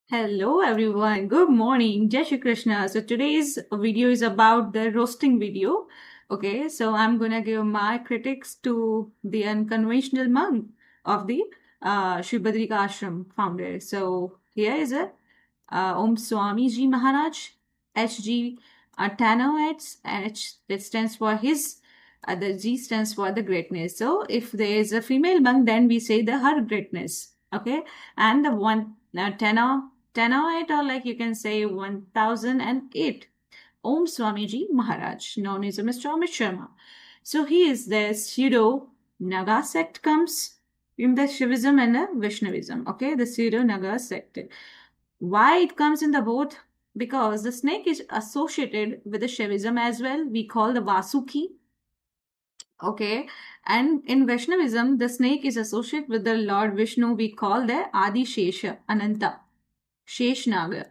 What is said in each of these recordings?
Hello everyone, good morning, Jai Shri Krishna. So today's video is about the roasting video. Okay, so I'm gonna give my critics to the unconventional monk of the Shri Badrika Ashram founder. So here is it. Om Swami Ji Maharaj, HG, Tanoets, H that stands for his, the G stands for the greatness. So if there is a female monk, then we say the her greatness. Okay, and the one Tano 1008, or like you can say 1008. Om Swamiji Maharaj, known as Mr. Amit Sharma. So he is the pseudo Naga sect comes in the Shivism and the Vaishnavism. Okay, the pseudo Naga sect. Why it comes in the both? Because the snake is associated with the Shaivism as well. We call the Vasuki. Okay, and in Vaishnavism, the snake is associated with the Lord Vishnu. We call the Adi Shesha, Ananta. Sheshnaga,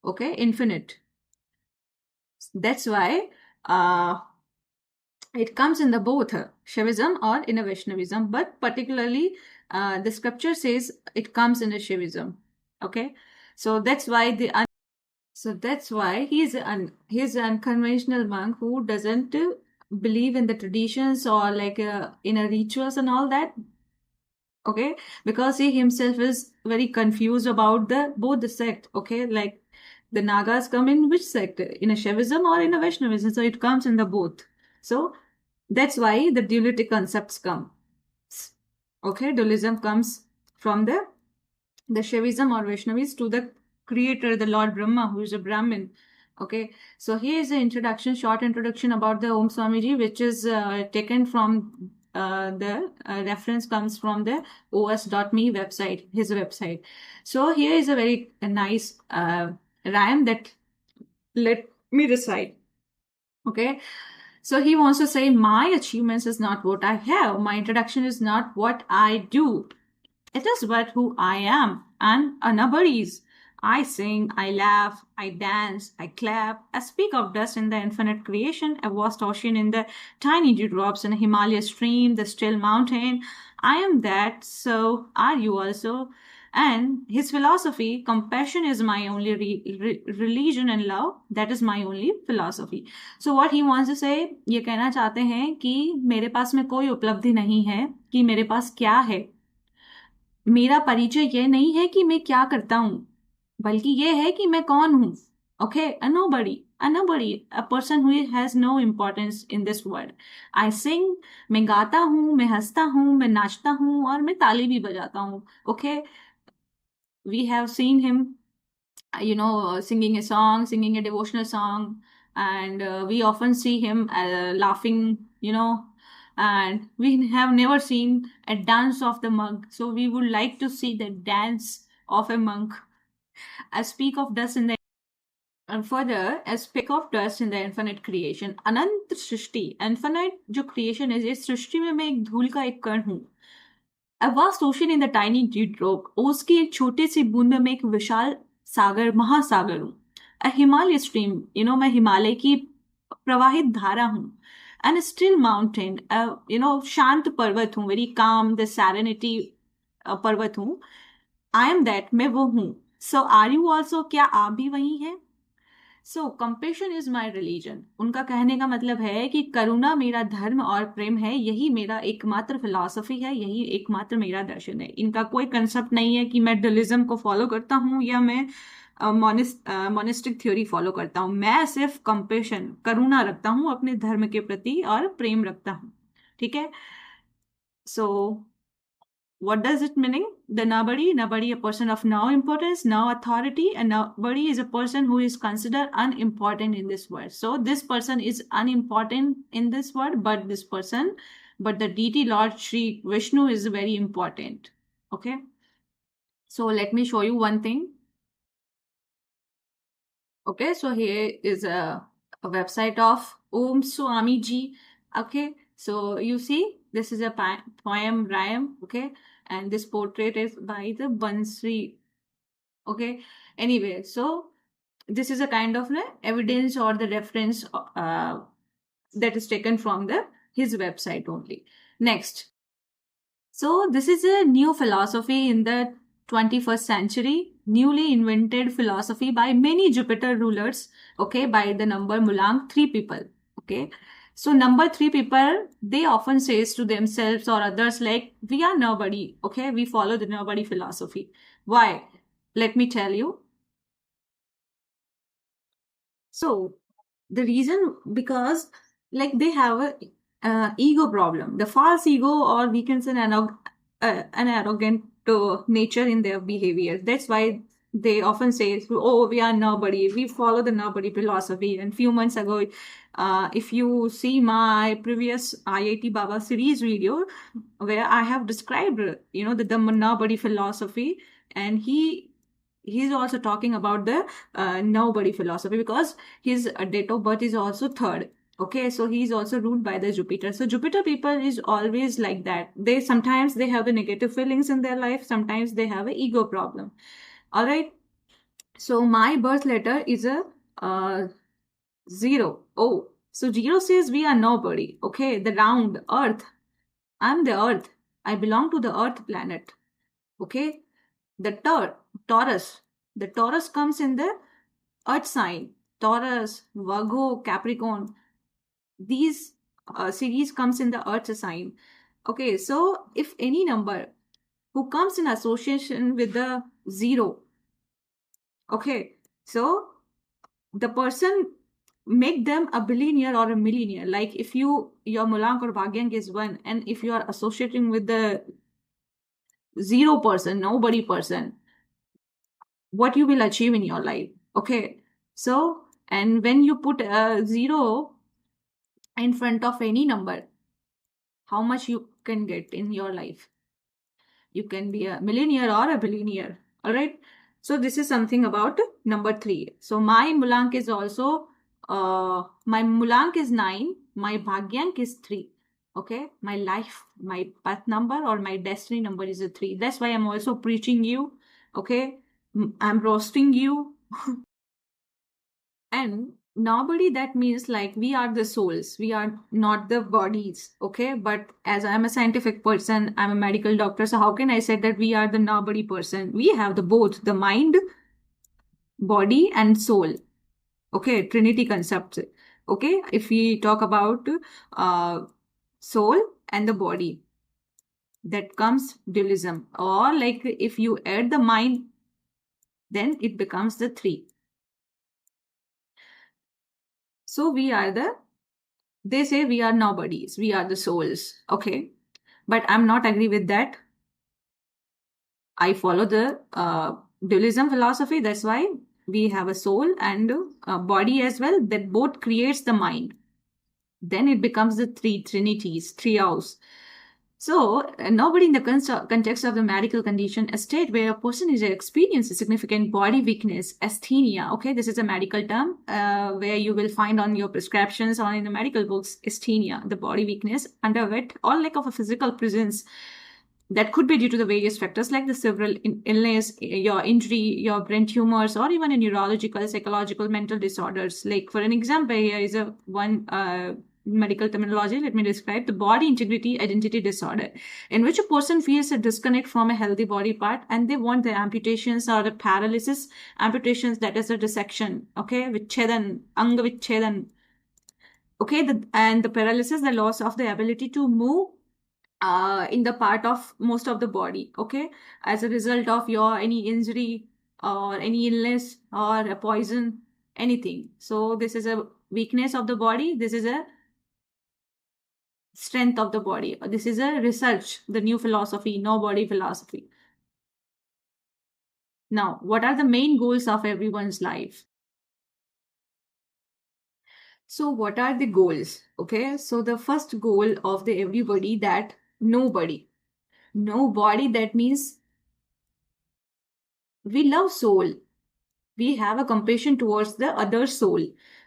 okay, infinite. That's why it comes in the both Shaivism or in a Vaishnavism, but particularly the scripture says it comes in a Shaivism. Okay, so that's why he's he's an unconventional monk who doesn't believe in the traditions or like in a rituals and all that. Okay, because he himself is very confused about the both the sect. Okay, like the Nagas come in which sect, in a Shaivism or in a Vaishnavism, so it comes in the both. So that's why the duality concepts come. Okay, dualism comes from the Shaivism or Vaishnavis to the creator, the Lord Brahma, who is a Brahmin. Okay, so here is the introduction, short introduction about the Om Swamiji, which is taken from the reference comes from the os.me website, his website. So here is a very nice rhyme that let me recite. Okay, so he wants to say, my achievements is not what I have. My introduction is not what I do. It is but who I am and nobody's. I sing, I laugh, I dance, I clap. I speak of dust in the infinite creation, a vast ocean in the tiny dewdrops in a Himalaya stream, the still mountain. I am that, so are you also. And his philosophy, compassion is my only religion and love, that is my only philosophy. So what he wants to say, ये कहना चाहते हैं कि मेरे पास में कोई उपलब्धि नहीं है कि मेरे पास क्या है, मेरा परिचय ये नहीं है कि मैं क्या करता हूं, बल्कि ये है कि मैं कौन हूं. Okay, a nobody, a person who has no importance in this world. I sing, मैं गाता हूं, मैं हंसता हूं, मैं नाचता हूं और मैं ताली भी बजाता हूं. Okay, we have seen him, singing a song, singing a devotional song, and we often see him laughing, and we have never seen a dance of the monk. So we would like to see the dance of a monk. I speak of dust in the and further, a speck of dust in the infinite creation. Anant Srishti, infinite जो creation है, इस सृष्टि में मैं एक धूल का एक कण हूँ. A vast ocean in the tiny dewdrop. ओस की एक छोटी सी बूंद में मैं एक विशाल सागर, महासागर हूँ. A Himalaya stream, मैं हिमालय की प्रवाहित धारा हूँ. And a still mountain, शांत पर्वत हूँ, very calm, the serenity पर्वत हूँ. I am that, मैं वो हूँ. So are you also, क्या आप भी वही हैं? सो कंपेशन इज माई रिलीजन. उनका कहने का मतलब है कि करुणा मेरा धर्म और प्रेम है, यही मेरा एकमात्र फिलॉसफी है, यही एकमात्र मेरा दर्शन है. इनका कोई कंसेप्ट नहीं है कि मैं डुअलिज्म को फॉलो करता हूँ या मैं मोनिस्टिक थ्योरी फॉलो करता हूँ. मैं सिर्फ कंपेशन, करुणा रखता हूँ अपने धर्म के प्रति और प्रेम रखता हूँ. ठीक है. सो what does it meaning? The nobody, a person of no importance, no authority, and nobody is a person who is considered unimportant in this world. So this person is unimportant in this world, but the deity Lord Sri Vishnu is very important. Okay. So let me show you one thing. Okay, so here is a website of Om Swami Ji. Okay, so you see, this is a poem rhyme. Okay, and this portrait is by the Bansri. Okay, anyway, so this is a kind of evidence or the reference that is taken from his website only. Next, so this is a new philosophy in the 21st century, newly invented philosophy by many Jupiter rulers, okay, by the number Mulang, 3 people, okay. So number 3 people, they often says to themselves or others like, we are nobody, okay, we follow the nobody philosophy. Why? Let me tell you. So the reason, because like they have a ego problem, the false ego, or we can say an arrogant nature in their behavior. That's why they often say, "Oh, we are nobody. We follow the nobody philosophy." And few months ago, if you see my previous IIT Baba series video, where I have described, the nobody philosophy, and he's also talking about the nobody philosophy, because his date of birth is also third. Okay, so he's also ruled by the Jupiter. So Jupiter people is always like that. They sometimes they have the negative feelings in their life, sometimes they have an ego problem. All right. So my birth letter is a 0. Oh, so 0 says we are nobody. Okay, the round earth. I'm the earth. I belong to the earth planet. Okay, the Taurus. The Taurus comes in the earth sign. Taurus, Virgo, Capricorn. These series comes in the earth sign. Okay, so if any number who comes in association with the 0, okay, so the person make them a billionaire or a millionaire. Like if your Mulang or Bhagyang is 1, and if you are associating with the 0 person, nobody person, what you will achieve in your life. Okay, so and when you put a 0 in front of any number, how much you can get in your life? You can be a millionaire or a billionaire. All right, so this is something about number 3. So my Mulank is also my Mulank is 9, my Bhagyank is 3. Okay, my life, my path number or my destiny number is a 3. That's why I'm also preaching you. Okay, I'm roasting you. And nobody, that means like we are the souls, we are not the bodies. Okay, but as I'm a scientific person, I'm a medical doctor, so how can I say that we are the nobody person? We have the both, the mind, body and soul. Okay, trinity concept. Okay, if we talk about soul and the body, that comes dualism. Or like if you add the mind, then it becomes the 3. So we are the, they say we are nobodies, we are the souls. Okay, but I'm not agree with that. I follow the dualism philosophy. That's why we have a soul and a body as well, that both creates the mind. Then it becomes the 3 trinities, 3 house. So nobody in the context of the medical condition, a state where a person is experiencing significant body weakness, asthenia. Okay, this is a medical term where you will find on your prescriptions or in the medical books, asthenia, the body weakness under it, or lack of a physical presence. That could be due to the various factors like the several illness, your injury, your brain tumors, or even a neurological, psychological, mental disorders. Like for an example, here is a one medical terminology. Let me describe the body integrity identity disorder, in which a person feels a disconnect from a healthy body part and they want the amputations or the paralysis. Amputations, that is a dissection. Okay, vichedan, anga vichedan. Okay, and the paralysis, the loss of the ability to move in the part of most of the body. Okay, as a result of your any injury or any illness or a poison, anything. So this is a weakness of the body, this is a strength of the body. This is a research, the new philosophy, no body philosophy. Now, what are the main goals of everyone's life? So what are the goals? Okay, so the first goal of the everybody, that nobody, that means we love soul, we have a compassion towards the other soul.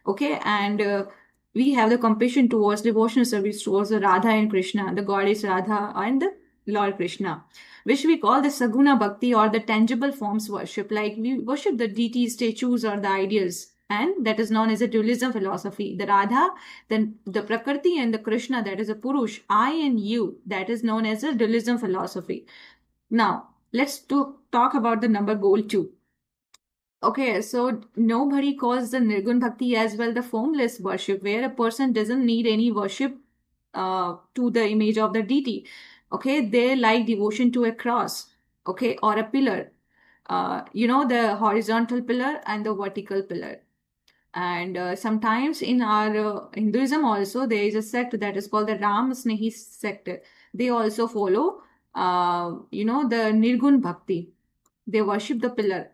Okay, and we have the compassion towards devotional service towards the Radha and Krishna, the goddess Radha and the Lord Krishna, which we call the Saguna Bhakti, or the tangible forms worship. Like we worship the deities, statues, or the ideals, and that is known as a dualism philosophy. The Radha, then the Prakriti, and the Krishna, that is a Purush, I and you, that is known as a dualism philosophy. Now, let's talk about the number goal 2. Okay, so nobody calls the Nirgun Bhakti as well the formless worship, where a person doesn't need any worship to the image of the deity. Okay, they like devotion to a cross, okay, or a pillar. The horizontal pillar and the vertical pillar. And sometimes in our Hinduism also, there is a sect that is called the Ram Snehi sect. They also follow, the Nirgun Bhakti. They worship the pillar.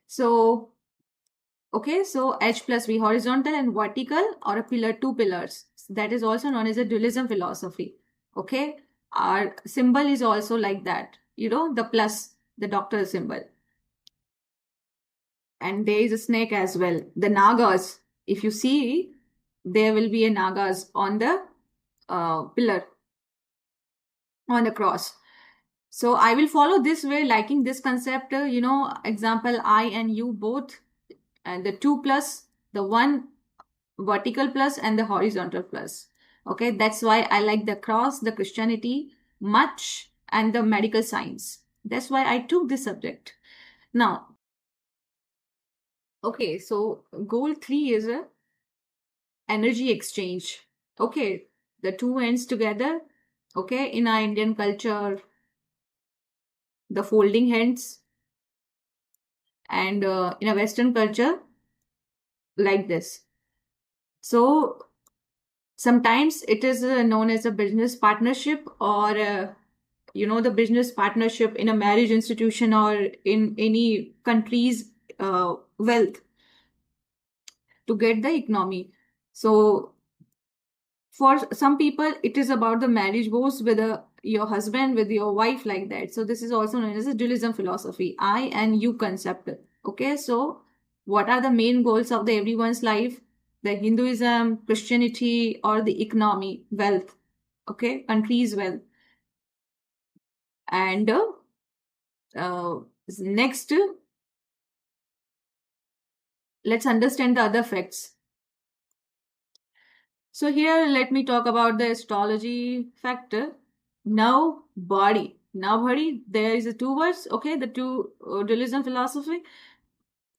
So, okay, so H plus V, horizontal and vertical, or a pillar, two pillars. That is also known as a dualism philosophy. Okay, our symbol is also like that. The plus, the doctor symbol. And there is a snake as well. The Nagas, if you see, there will be a Nagas on the pillar, on the cross. So I will follow this way, liking this concept. Example, I and you both, and the 2 plus, the 1 vertical plus, and the horizontal plus. Okay, that's why I like the cross, the Christianity much, and the medical science. That's why I took this subject. Now, okay, so goal 3 is a energy exchange. Okay, the two ends together. Okay, in our Indian culture, the folding hands, and in a Western culture, like this. So sometimes it is known as a business partnership, or the business partnership in a marriage institution or in any country's wealth to get the economy. So for some people, it is about the marriage vows with your husband, with your wife, like that. So this is also known as a dualism philosophy, I and you concept. Okay, so what are the main goals of the everyone's life? The Hinduism, Christianity, or the economy, wealth. Okay, country's wealth. And next, let's understand the other facts. So here, let me talk about the astrology factor. Now, body. Now, body, there is a two words, okay, the two dualism philosophy.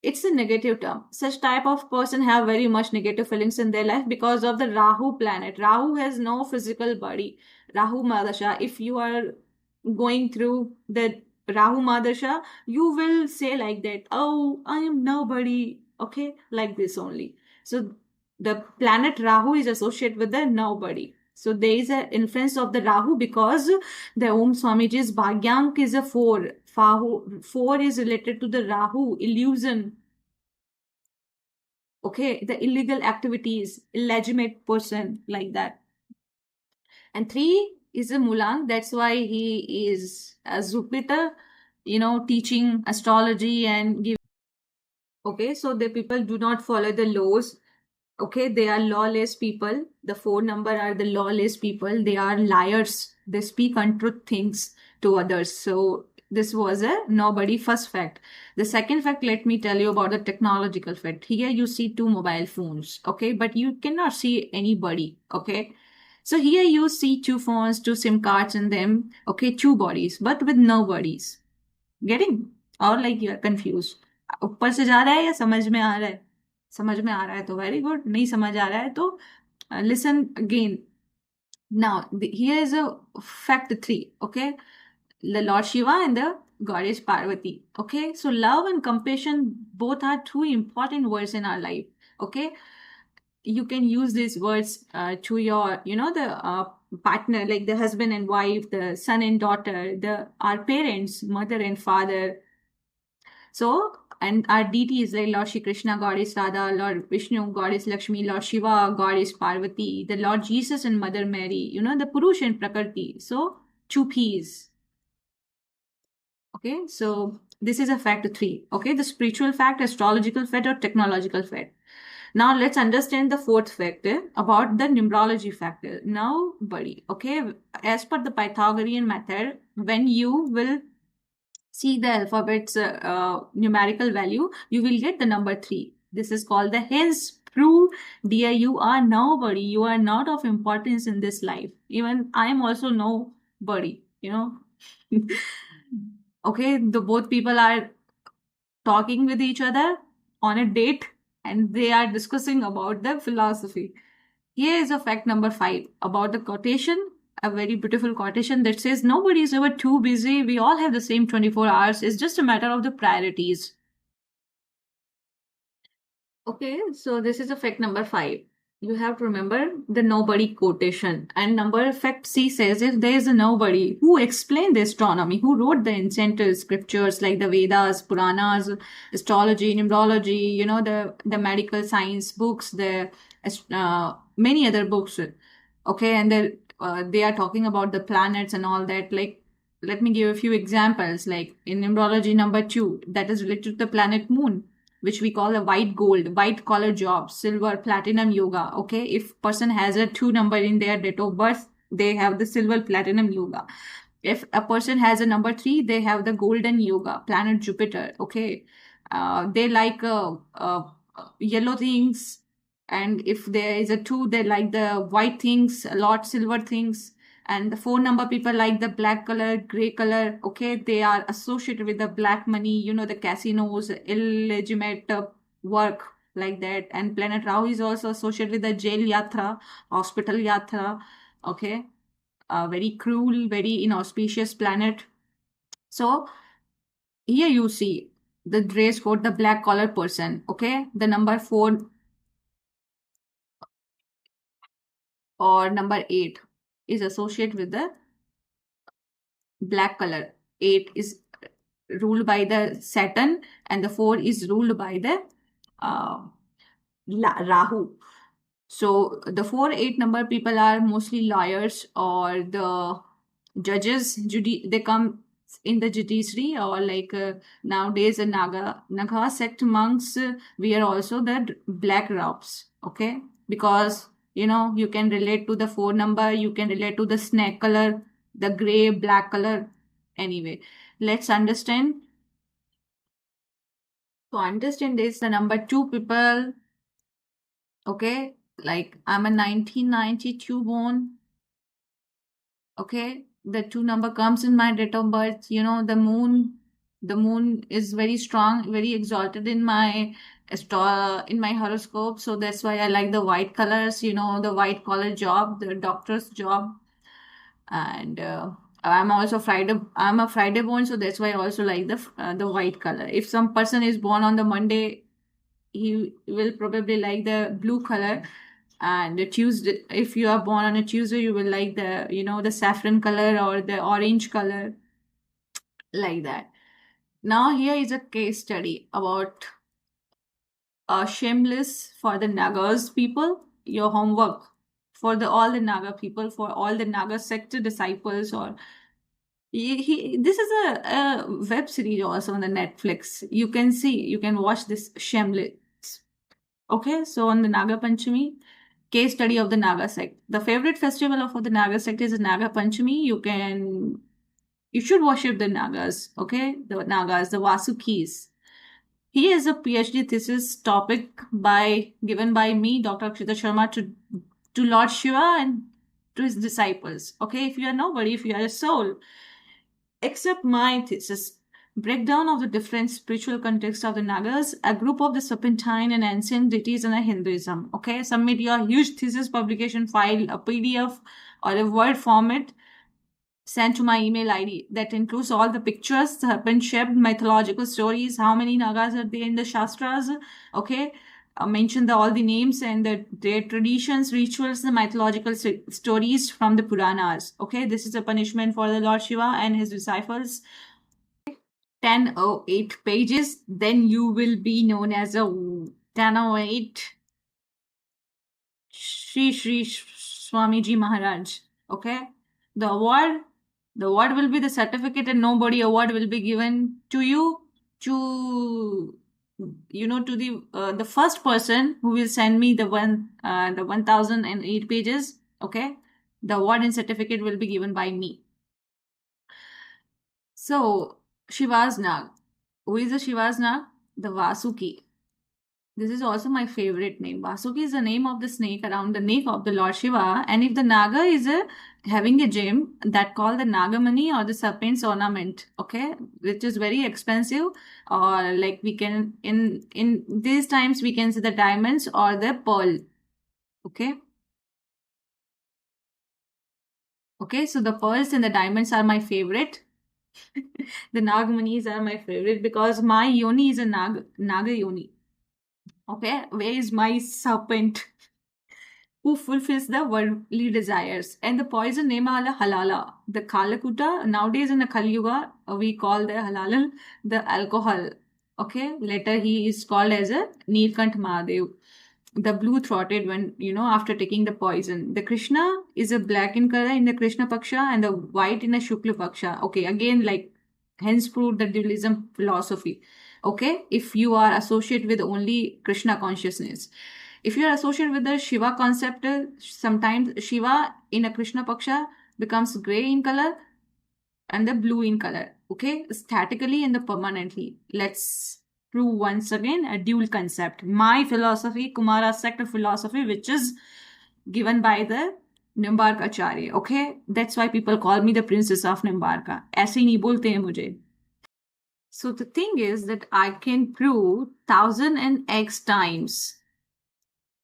It's a negative term. Such type of person have very much negative feelings in their life because of the Rahu planet. Rahu has no physical body. Rahu Madasha. If you are going through the Rahu Madasha, you will say like that, oh, I am nobody. Okay, like this only. So the planet Rahu is associated with the nobody. So there is an influence of the Rahu because the Om Swamiji's Bhagyank is a 4. 4 is related to the Rahu, illusion. Okay, the illegal activities, illegitimate person, like that. And 3 is a Mulang. That's why he is a Jupiter, teaching astrology and give. Okay, so the people do not follow the laws. Okay, they are lawless people. The 4 number are the lawless people. They are liars. They speak untruth things to others. So this was a nobody first fact. The second fact, let me tell you about the technological fact. Here you see 2 mobile phones. Okay, but you cannot see anybody. Okay, so here you see 2 phones, 2 SIM cards in them. Okay, 2 bodies, but with no bodies. Getting? Or like you are confused. ऊपर से जा रहा है या समझ में आ रहा है? समझ में आ रहा है तो वेरी गुड, नहीं समझ आ रहा है तो listen again. Now here is a fact 3. Okay, the Lord Shiva and the goddess Parvati. Okay, so love and compassion both are two important words in our life. Okay, you can use these words to your the partner, like the husband and wife, the son and daughter, our parents, mother and father. So, and our deities like Lord Shri Krishna, Goddess Radha, Lord Vishnu, Goddess Lakshmi, Lord Shiva, Goddess Parvati, the Lord Jesus and Mother Mary, the Purush and Prakriti. So, two P's. Okay, so this is a fact 3. Okay, the spiritual fact, astrological fact, or technological fact. Now, let's understand the 4th factor about the numerology factor. Now, buddy, okay, as per the Pythagorean method, when you will see the alphabet's numerical value, you will get the number 3. This is called the hence prove, dear, you are nobody. You are not of importance in this life. Even I am also nobody. you know. Okay, the both people are talking with each other on a date, and they are discussing about the philosophy. Here is a fact number 5 about the quotation, a very beautiful quotation that says, nobody is ever too busy. We all have the same 24 hours. It's just a matter of the priorities. Okay, so this is a fact number 5. You have to remember the nobody quotation. And number fact C says, if there is a nobody who explained the astronomy, who wrote the ancient scriptures like the Vedas, Puranas, astrology, numerology, the medical science books, the many other books. Okay, and they are talking about the planets and all that. Like, let me give a few examples. Like in numerology number 2, that is related to the planet Moon, which we call a white gold, white collar job, silver, platinum yoga. Okay, if person has a 2 number in their date of birth, they have the silver platinum yoga. If a person has a number 3, they have the golden yoga, planet Jupiter. Okay, they like yellow things, and if there is a 2, they like the white things a lot, silver things. And the 4 number people like the black color, gray color. Okay, they are associated with the black money, the casinos, illegitimate work, like that. And planet Rahu is also associated with the jail yatra, hospital yatra. Okay, a very cruel, very inauspicious planet. So here you see the dress code, the black collar person. Okay, the number 4 or number 8 is associated with the black color. 8 is ruled by the Saturn, and the 4 is ruled by the uh, Rahu. So the 4-8 number people are mostly lawyers or the judges. They come in the judiciary, or like nowadays the Naga sect monks wear also the black robes. Okay, because you can relate to the 4 number, you can relate to the snake color, the gray, black color. Anyway, let's understand. To understand this, the number 2 people. Okay, like I'm a 1992 born. Okay, the 2 number comes in my date of birth. The moon is very strong, very exalted in my in my horoscope. So that's why I like the white colors, the white collar job, the doctor's job. And I'm a Friday born, so that's why I also like the white color. If some person is born on the Monday, he will probably like the blue color. And the Tuesday, if you are born on a Tuesday, you will like the saffron color or the orange color, like that. Now here is a case study about shameless for the Nagas people. Your homework for the all the Naga people, for all the Naga sector disciples, or this is a web series also on the Netflix. You can watch this shameless. Okay, so on the Naga Panchami, case study of the Naga sect. The favorite festival of the Naga sect is Naga Panchami. You should worship the Nagas, okay? The Nagas, the Vasukis. Here is a PhD thesis topic given by me, Dr. Akshita Sharma, to Lord Shiva and to his disciples. Okay, if you are nobody, if you are a soul, accept my thesis. Breakdown of the different spiritual contexts of the Nagas, a group of the serpentine and ancient deities in the Hinduism. Okay, submit your huge thesis publication file, a PDF or a Word format, sent to my email ID that includes all the pictures, serpent-shaped mythological stories, how many Nagas are there in the Shastras. Okay, mention all the names and their traditions, rituals, the mythological stories from the Puranas. Okay, this is a punishment for the Lord Shiva and his disciples. 1008 pages, then you will be known as a 1008 Sri Swamiji Maharaj. Okay, the award will be the certificate and nobody award will be given to you, to the first person who will send me the 1008 pages. Okay, the award and certificate will be given by me. So Shiva's Nag. Who is the Shiva's Nag? The Vasuki. This is also my favorite name. Vasuki is the name of the snake around the neck of the Lord Shiva. And if the Naga is having a gem that called the Nagamani or the serpent's ornament, okay, which is very expensive, or like we can in these times we can see the diamonds or the pearl. Okay. Okay, so the pearls and the diamonds are my favorite. The Nagamanis are my favorite because my yoni is a Naga yoni. Okay, where is my serpent who fulfills the worldly desires? And the poison name are halala. The kalakuta, nowadays in the Kali Yuga, we call the halal the alcohol. Okay, later he is called as a Neelkant Mahadev, the blue throated one, after taking the poison. The Krishna is a black in color in the Krishna Paksha and the white in the Shukla Paksha. Okay, again, like, hence proved the dualism philosophy. Okay, if you are associated with only Krishna consciousness. If you are associated with the Shiva concept, sometimes Shiva in a Krishna Paksha becomes gray in color and the blue in color. Okay, statically and the permanently. Let's prove once again a dual concept. My philosophy, Kumara sect of philosophy, which is given by the Nimbarka Acharya. Okay, that's why people call me the princess of Nimbarka. ऐसे ही नहीं बोलते हैं मुझे. So the thing is that I can prove 1000x times.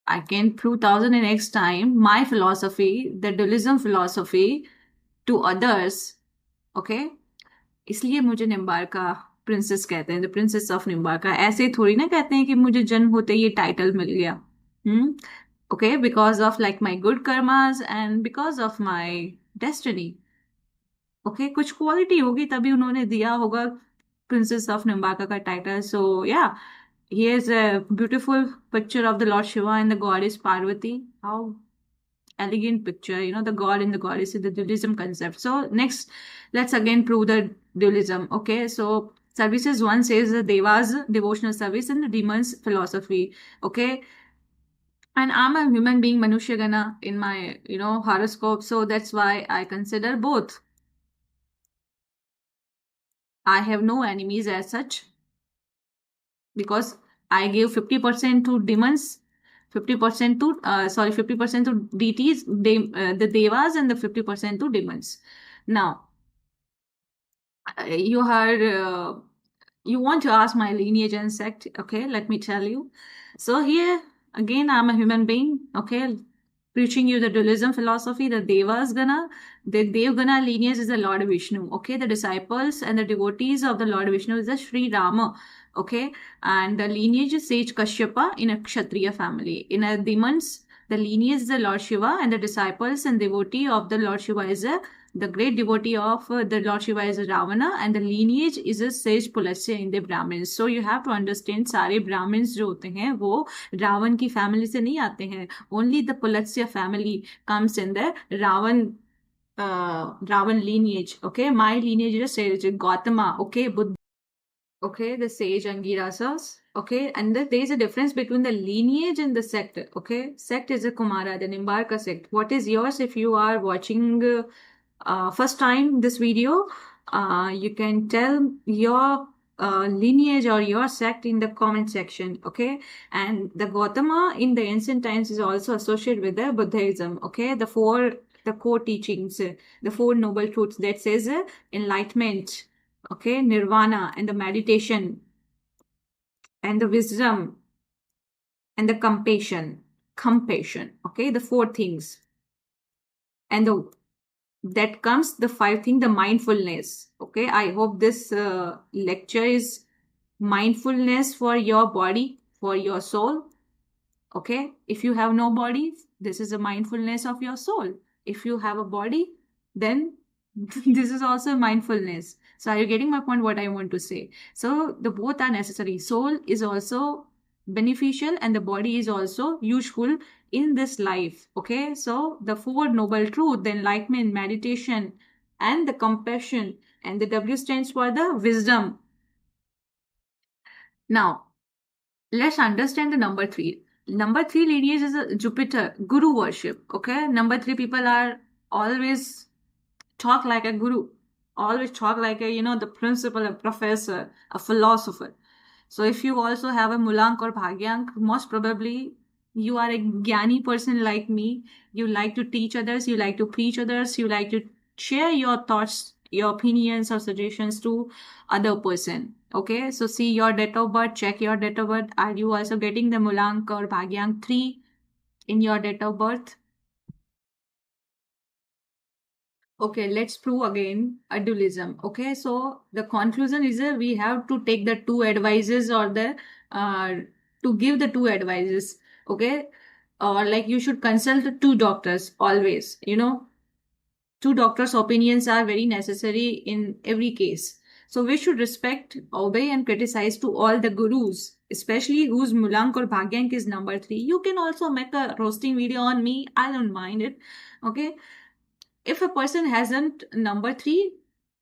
I can prove 1000x time my philosophy, the dualism philosophy, to others. Okay, इसलिए मुझे निम्बार्का princess कहते हैं, the princess of निम्बार्का. ऐसे थोड़ी ना कहते हैं कि मुझे जन्म होते ये टाइटल मिल गया. Okay, because of like my good karmas and because of my destiny. Okay, कुछ क्वालिटी होगी तभी उन्होंने दिया होगा प्रिंसेस ऑफ निम्बार्का का टाइटल. सो या, here's a beautiful picture of the Lord Shiva and the goddess Parvati. How elegant picture, the god and the goddess is the dualism concept. So next, let's again prove the dualism. Okay, so services one says the devas devotional service and the demons philosophy. Okay, and I'm a human being, Manushya Gana, in my horoscope, so that's why I consider both. I have no enemies as such because I gave 50% to demons, 50% to 50% to deities, the devas, and the 50% to demons. Now, you heard, you want to ask my lineage and sect. Okay, let me tell you. So here again, I'm a human being. Okay, preaching you the dualism philosophy. The devas gana, the Devgana lineage is the Lord Vishnu. Okay, the disciples and the devotees of the Lord Vishnu is the Sri Rama. Okay, and the lineage is Sage Kashyapa in a Kshatriya family. In a demons, the lineage is the Lord Shiva, and the disciples and devotee of the Lord Shiva is the great devotee of the Lord Shiva is Ravana, and the lineage is a Sage Pulasya in the Brahmins. So you have to understand, सारे Brahmins जो होते हैं वो रावण की family से नहीं आते हैं. Only the Pulasya family comes in the Ravan lineage. Okay, my lineage is Sage Gautama. Okay, Buddha. Okay, the sage Angirasas. Okay, and there is a difference between the lineage and the sect. Okay, sect is a Kumara, the Nimbarka sect. What is yours? If you are watching first time this video, you can tell your lineage or your sect in the comment section. Okay, and the Gautama in the ancient times is also associated with the Buddhism. Okay, the core teachings, the four noble truths that says enlightenment. Okay, nirvana and the meditation and the wisdom and the compassion. Okay, the four things. And that comes the five thing, the mindfulness. Okay, I hope this lecture is mindfulness for your body, for your soul. Okay, if you have no body, this is a mindfulness of your soul. If you have a body, then this is also mindfulness. So are you getting my point, what I want to say? So the both are necessary. Soul is also beneficial and the body is also useful in this life. Okay, so the four noble truth, the enlightenment, meditation, and the compassion, and the W stands for the wisdom. Now let's understand the number 3. Number 3 lineage is a Jupiter, guru worship. Okay, number 3 people are always talk like a guru, always talk like a, the principal, a professor, a philosopher. So if you also have a Mulank or Bhagyank, most probably you are a Gyani person like me. You like to teach others, you like to preach others, you like to share your thoughts, your opinions or suggestions to other person. Okay, so see your date of birth, check your date of birth. Are you also getting the Mulank or Bhagyank 3 in your date of birth? Okay, let's prove again a dualism. Okay, so the conclusion is that we have to take the two advices or the uh, to give the two advices. Okay, or like you should consult two doctors always. Two doctors' opinions are very necessary in every case. So we should respect, obey, and criticize to all the gurus, especially whose Mulank or Bhagyank is number 3. You can also make a roasting video on me. I don't mind it. Okay, if a person hasn't number 3,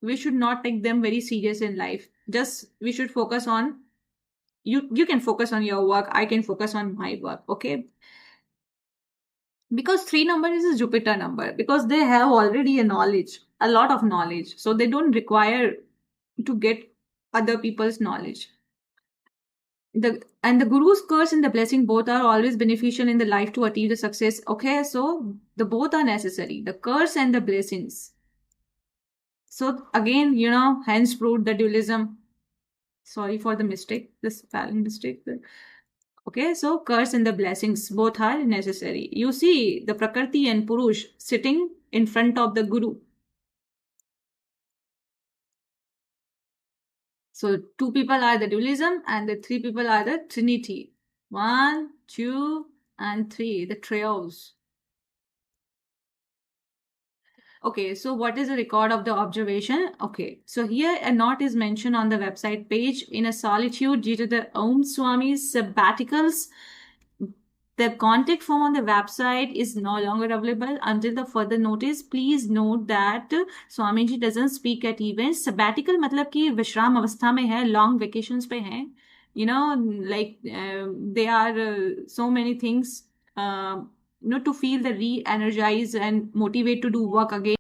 we should not take them very serious in life. Just we should focus on you can focus on your work, I can focus on my work. Okay, because 3 number is a Jupiter number, because they have already a lot of knowledge, so they don't require to get other people's knowledge. The guru's curse and the blessing both are always beneficial in the life to achieve the success. Okay, so the both are necessary, the curse and the blessings. So again, hence proved the dualism. Sorry for the mistake, the spelling mistake. Okay, so curse and the blessings both are necessary. You see the Prakriti and Purush sitting in front of the Guru. So two people are the dualism and the 3 people are the Trinity. 1, 2, and 3, the trios. Okay, so what is the record of the observation? Okay, so here a note is mentioned on the website page. In a solitude due to the Om Swami's sabbaticals, the contact form on the website is no longer available until the further notice. Please note that Swamiji doesn't speak at events. Sabbatical मतलब कि विश्राम अवस्था में है, long vacations पे हैं. Like there are so many things, to feel the re-energize and motivate to do work again.